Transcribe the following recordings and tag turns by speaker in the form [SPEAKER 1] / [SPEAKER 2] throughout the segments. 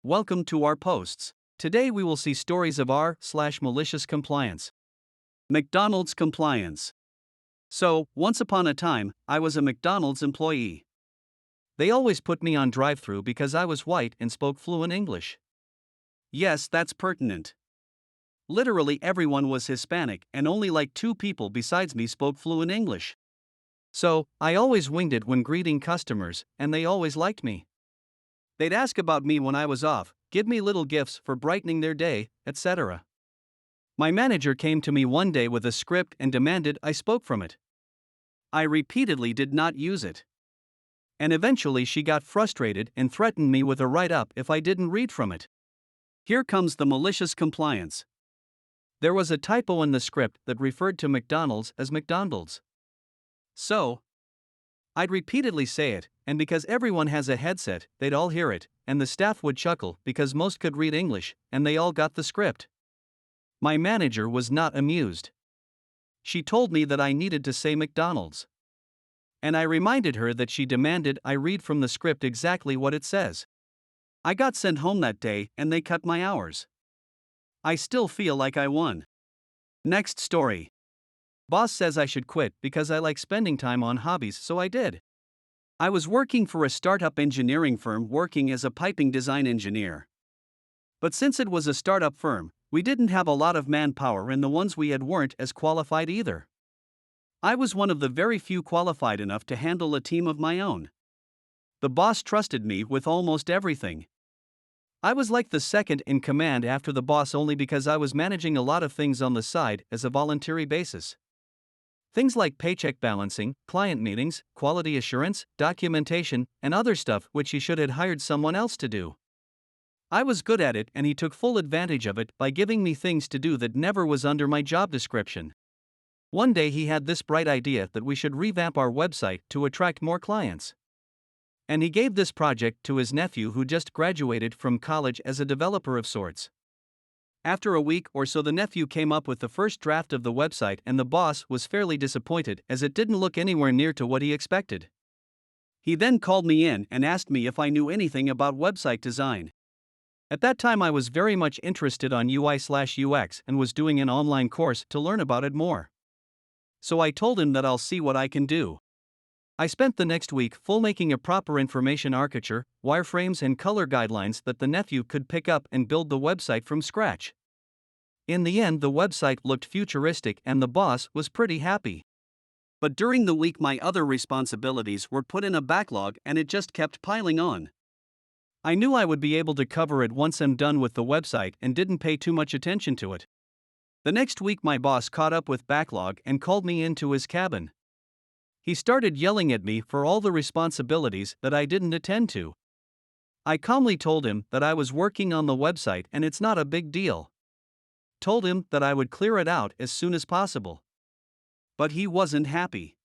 [SPEAKER 1] Welcome to our posts. Today we will see stories of r/malicious compliance. McDonald's compliance. So, once upon a time, I was a McDonald's employee. They always put me on drive-thru because I was white and spoke fluent English. Yes, that's pertinent. Literally everyone was Hispanic and only like 2 people besides me spoke fluent English. So, I always winged it when greeting customers, and they always liked me. They'd ask about me when I was off, give me little gifts for brightening their day, etc. My manager came to me one day with a script and demanded I spoke from it. I repeatedly did not use it. And eventually she got frustrated and threatened me with a write-up if I didn't read from it. Here comes the malicious compliance. There was a typo in the script that referred to McDonald's as McDonald's. So, I'd repeatedly say it, and because everyone has a headset, they'd all hear it, and the staff would chuckle because most could read English, and they all got the script. My manager was not amused. She told me that I needed to say McDonald's. And I reminded her that she demanded I read from the script exactly what it says. I got sent home that day, and they cut my hours. I still feel like I won. Next story. Boss says I should quit because I like spending time on hobbies, so I did. I was working for a startup engineering firm working as a piping design engineer. But since it was a startup firm, we didn't have a lot of manpower and the ones we had weren't as qualified either. I was one of the very few qualified enough to handle a team of my own. The boss trusted me with almost everything. I was like the second in command after the boss only because I was managing a lot of things on the side as a voluntary basis. Things like paycheck balancing, client meetings, quality assurance, documentation, and other stuff which he should have hired someone else to do. I was good at it and he took full advantage of it by giving me things to do that never was under my job description. One day he had this bright idea that we should revamp our website to attract more clients. And he gave this project to his nephew who just graduated from college as a developer of sorts. After a week or so the nephew came up with the first draft of the website and the boss was fairly disappointed as it didn't look anywhere near to what he expected. He then called me in and asked me if I knew anything about website design. At that time I was very much interested on UI/UX and was doing an online course to learn about it more. So I told him that I'll see what I can do. I spent the next week full making a proper information architecture, wireframes and color guidelines that the nephew could pick up and build the website from scratch. In the end the website looked futuristic and the boss was pretty happy. But during the week my other responsibilities were put in a backlog and it just kept piling on. I knew I would be able to cover it once I'm done with the website and didn't pay too much attention to it. The next week my boss caught up with backlog and called me into his cabin. He started yelling at me for all the responsibilities that I didn't attend to. I calmly told him that I was working on the website and it's not a big deal. Told him that I would clear it out as soon as possible. But he wasn't happy.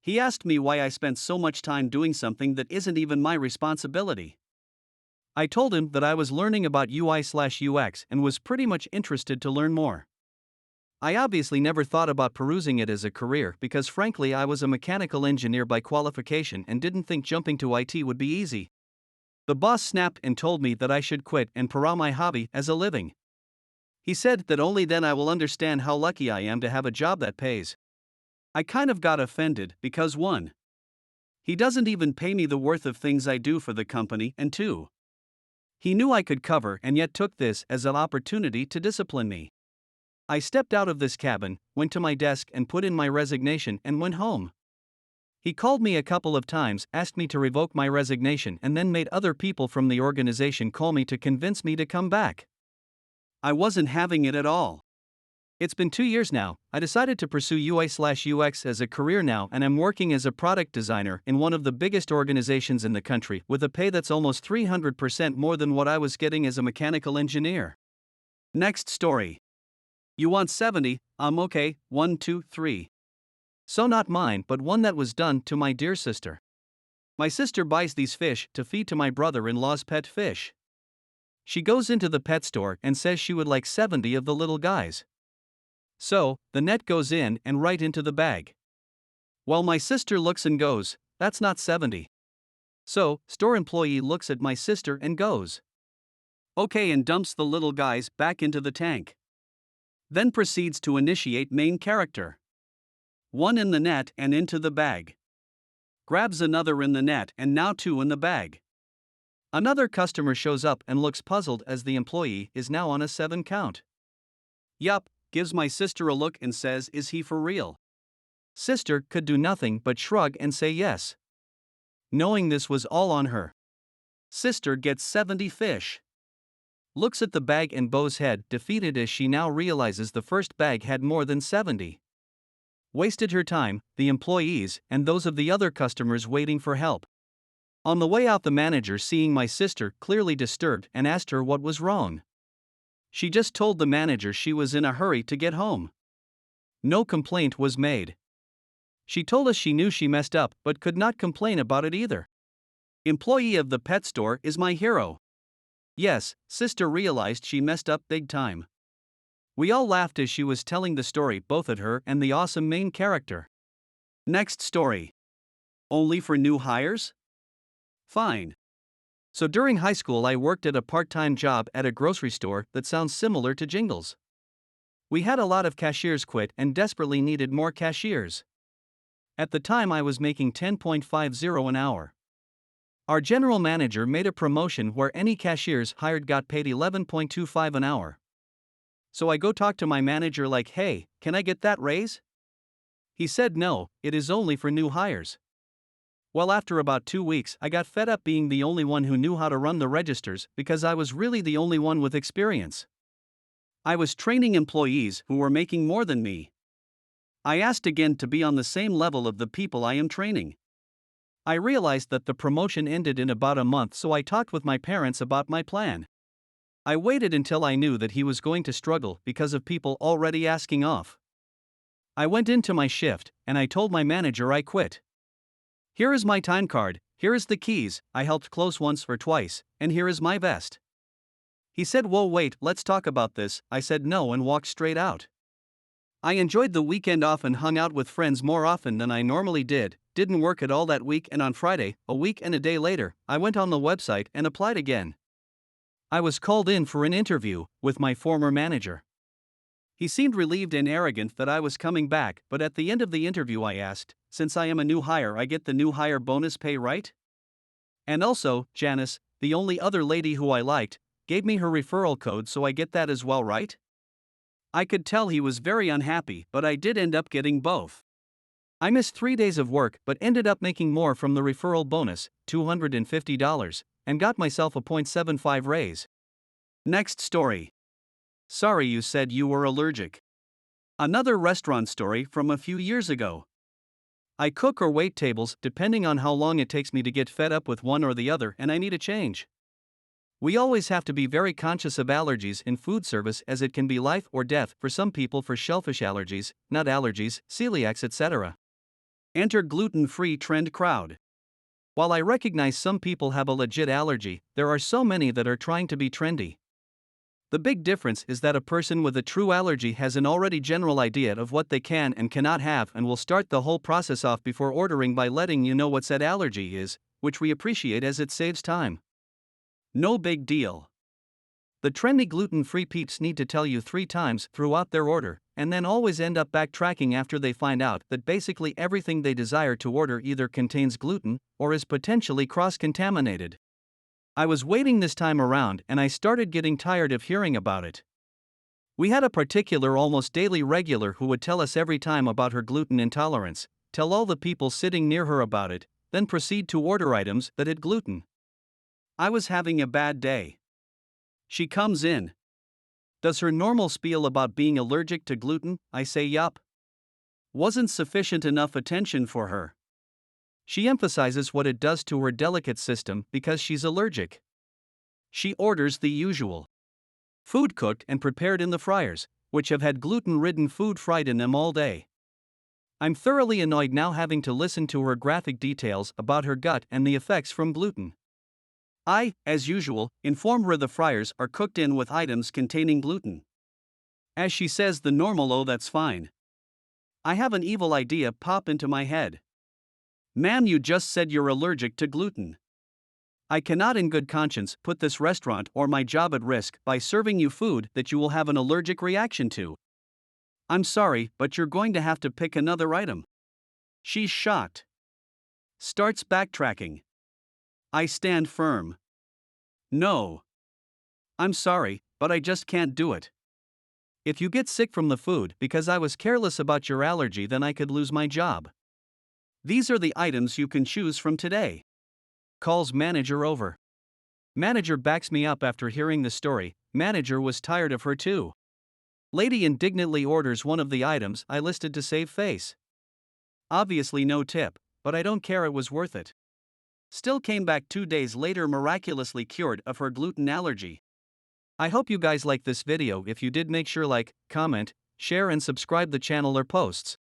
[SPEAKER 1] He asked me why I spent so much time doing something that isn't even my responsibility. I told him that I was learning about UI/UX and was pretty much interested to learn more. I obviously never thought about perusing it as a career because frankly I was a mechanical engineer by qualification and didn't think jumping to IT would be easy. The boss snapped and told me that I should quit and pursue my hobby as a living. He said that only then I will understand how lucky I am to have a job that pays. I kind of got offended because 1. He doesn't even pay me the worth of things I do for the company and 2. He knew I could cover and yet took this as an opportunity to discipline me. I stepped out of this cabin, went to my desk and put in my resignation and went home. He called me a couple of times, asked me to revoke my resignation and then made other people from the organization call me to convince me to come back. I wasn't having it at all. It's been 2 years now. I decided to pursue UI/UX as a career now and I'm working as a product designer in one of the biggest organizations in the country with a pay that's almost 300% more than what I was getting as a mechanical engineer. Next story. You want 70, okay, 1, 2, 3. So not mine but one that was done to my dear sister. My sister buys these fish to feed to my brother-in-law's pet fish. She goes into the pet store and says she would like 70 of the little guys. So, the net goes in and right into the bag. Well, my sister looks and goes, that's not 70. So, store employee looks at my sister and goes, Okay, and dumps the little guys back into the tank. Then proceeds to initiate main character. One in the net and into the bag. Grabs another in the net and now two in the bag. Another customer shows up and looks puzzled as the employee is now on a 7 count. Yup, gives my sister a look and says, "Is he for real?" Sister could do nothing but shrug and say yes. Knowing this was all on her. Sister gets 70 fish. Looks at the bag and bows head, defeated as she now realizes the first bag had more than 70. Wasted her time, the employees, and those of the other customers waiting for help. On the way out, the manager, seeing my sister clearly disturbed, and asked her what was wrong. She just told the manager she was in a hurry to get home. No complaint was made. She told us she knew she messed up but could not complain about it either. Employee of the pet store is my hero. Yes, sister realized she messed up big time. We all laughed as she was telling the story, both at her and the awesome main character. Next story. Only for new hires? Fine. So during high school I worked at a part-time job at a grocery store that sounds similar to Jingles. We had a lot of cashiers quit and desperately needed more cashiers. At the time I was making $10.50 an hour. Our general manager made a promotion where any cashiers hired got paid $11.25 an hour. So I go talk to my manager like, "Hey, can I get that raise?" He said no, it is only for new hires. Well, after about 2 weeks I got fed up being the only one who knew how to run the registers because I was really the only one with experience. I was training employees who were making more than me. I asked again to be on the same level of the people I am training. I realized that the promotion ended in about a month, so I talked with my parents about my plan. I waited until I knew that he was going to struggle because of people already asking off. I went into my shift, and I told my manager I quit. Here is my time card, here is the keys, I helped close once or twice, and here is my vest. He said, "Whoa, wait, let's talk about this." I said no and walked straight out. I enjoyed the weekend off and hung out with friends more often than I normally did, didn't work at all that week, and on Friday, a week and a day later, I went on the website and applied again. I was called in for an interview with my former manager. He seemed relieved and arrogant that I was coming back, but at the end of the interview I asked, "Since I am a new hire, I get the new hire bonus pay, right? And also, Janice, the only other lady who I liked, gave me her referral code, so I get that as well, right?" I could tell he was very unhappy, but I did end up getting both. I missed 3 days of work but ended up making more from the referral bonus, $250, and got myself a .75 raise. Next story. Sorry you said you were allergic. Another restaurant story from a few years ago. I cook or wait tables depending on how long it takes me to get fed up with one or the other and I need a change. We always have to be very conscious of allergies in food service, as it can be life or death for some people for shellfish allergies, nut allergies, celiacs, etc. Enter gluten-free trend crowd. While I recognize some people have a legit allergy, there are so many that are trying to be trendy. The big difference is that a person with a true allergy has an already general idea of what they can and cannot have and will start the whole process off before ordering by letting you know what said allergy is, which we appreciate as it saves time. No big deal. The trendy gluten-free peeps need to tell you 3 times throughout their order, and then always end up backtracking after they find out that basically everything they desire to order either contains gluten or is potentially cross-contaminated. I was waiting this time around and I started getting tired of hearing about it. We had a particular almost daily regular who would tell us every time about her gluten intolerance, tell all the people sitting near her about it, then proceed to order items that had gluten. I was having a bad day. She comes in. Does her normal spiel about being allergic to gluten? I say yup. Wasn't sufficient enough attention for her. She emphasizes what it does to her delicate system because she's allergic. She orders the usual food cooked and prepared in the fryers, which have had gluten-ridden food fried in them all day. I'm thoroughly annoyed now having to listen to her graphic details about her gut and the effects from gluten. I, as usual, inform her the fryers are cooked in with items containing gluten. As she says the normal, "Oh, that's fine." I have an evil idea pop into my head. "Ma'am, you just said you're allergic to gluten." I cannot in good conscience put this restaurant or my job at risk by serving you food that you will have an allergic reaction to. I'm sorry, but you're going to have to pick another item. She's shocked. Starts backtracking. I stand firm. No. I'm sorry, but I just can't do it. If you get sick from the food because I was careless about your allergy, then I could lose my job. These are the items you can choose from today. Calls manager over. Manager backs me up after hearing the story. Manager was tired of her too. Lady indignantly orders one of the items I listed to save face. Obviously no tip, but I don't care, it was worth it. Still came back 2 days later miraculously cured of her gluten allergy. I hope you guys like this video. If you did, make sure like, comment, share and subscribe the channel or posts.